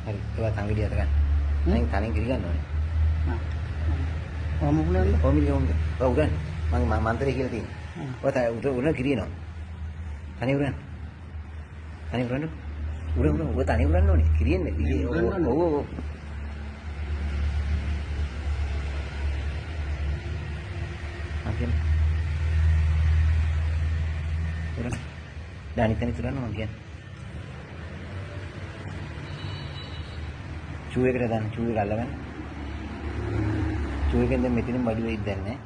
හරි. ඒවා තංගෙඩිය අත ගන්න. දැන් තනින් කිරි ගන්න ඕනේ. ඔහොම පුළුවන්ද? කොමිලි කොමිලි. ඔව් උඩන්. මම මන්ත්‍රය කියලා තියෙනවා. ඔය උඩ කිරියනවා. තනි උඩන්. තනි උඩන්. උඩ ඔය තනි උඩන් ඕනේ. කිරියෙන්නේ. ඔව් ඔව්. අකින්. උඩන්. දැන් ඉතින් මම කියන්නේ. චූ එකට දාන්න චූ එක අල්ලගන්න. චූ එකෙන් දැන් මෙතනින් බඩු වෙයිද දැන්නේ.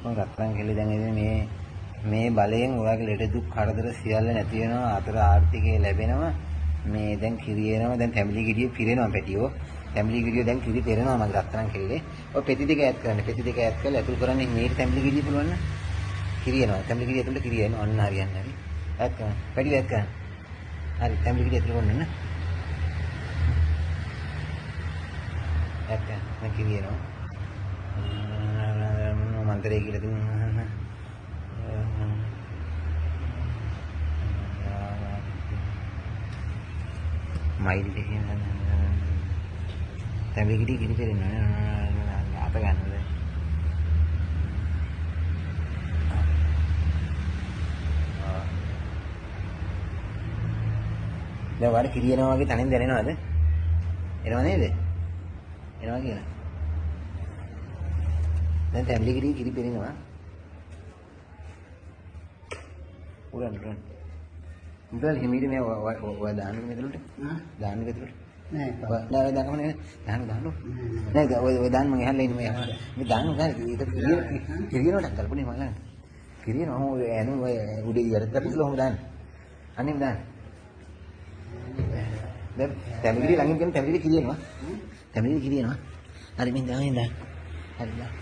මම රත්තරන් කෙල්ලේ දැන් ඉතින් මේ බලයෙන් ඔයාගේ ලෙඩ දුක් කරදර සියල්ල නැති වෙනවා අතර ආර්ථිකය ලැබෙනවා මේ දැන් කිරියනවා දැන් ෆැමිලි ගෙඩිය පිරෙනවා පැටියෝ ෆැමිලි ගෙඩිය දැන් කිරි පෙරෙනවා මගේ රත්තරන් කෙල්ලේ ඔය පෙති දෙක ඈඩ් කරන්න පෙති දෙක ඈඩ් කරලා අතුල් කරන්නේ මේ ෆැමිලි ගෙඩිය පුළුවන් නම් කිරියනවා ෆැමිලි ගෙඩිය ඇතුළේ කිරියනවා අන්න හරියන්නේ හරි ඈඩ් කරන්න පැටියෝ ඈඩ් කරන්න හරි ෆැමිලි ගෙඩිය ඇතුළේ කොන්න ඈඩ් කරන්න මම කිරියනවා මන්තරේ කියලා තියෙනවා මයිල් එකකින් ෆැමිලි ගෙඩිය කිරි පෙරෙනවා අත ගන්නද දැන් වල කිරියනවා වගේ තනින් දැනෙනවද එනව නේද එනවා කියලා දැන් ෆැමිලි ගෙඩිය කිරි පෙරෙනවා උරන් උඹලා හිමීට මේ ඔය දාන්න මෙතනට දාන්න මෙතනට නෑ දාන්න නෑ දාන්න නෑ ඔය දාන්න මම එහල්ලා ඉන්නේ මේ දාන්න ගන්න ඒක කිරියනට කල්පනේ මම කිරියන ඔය එනු ඔය උඩේ ඉවරත් කරලා ඔහොම දාන්න අනිත් දාන්න දැන් ෆැමිලි ළඟින් කියන ෆැමිලි කිරියනවා ෆැමිලි කිරියනවා හරි මම දාන්න හරි දාන්න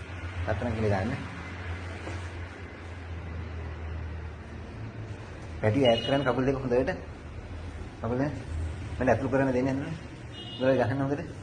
රත්තරන් කියලා දාන්න පැටි ඈඩ් කරන්න කකුල් දෙක හොඳට කකුල් දෙක මම අතුල් කරන්න දෙන්නේ නැහැ. ඔය ගහන්න හොඳට.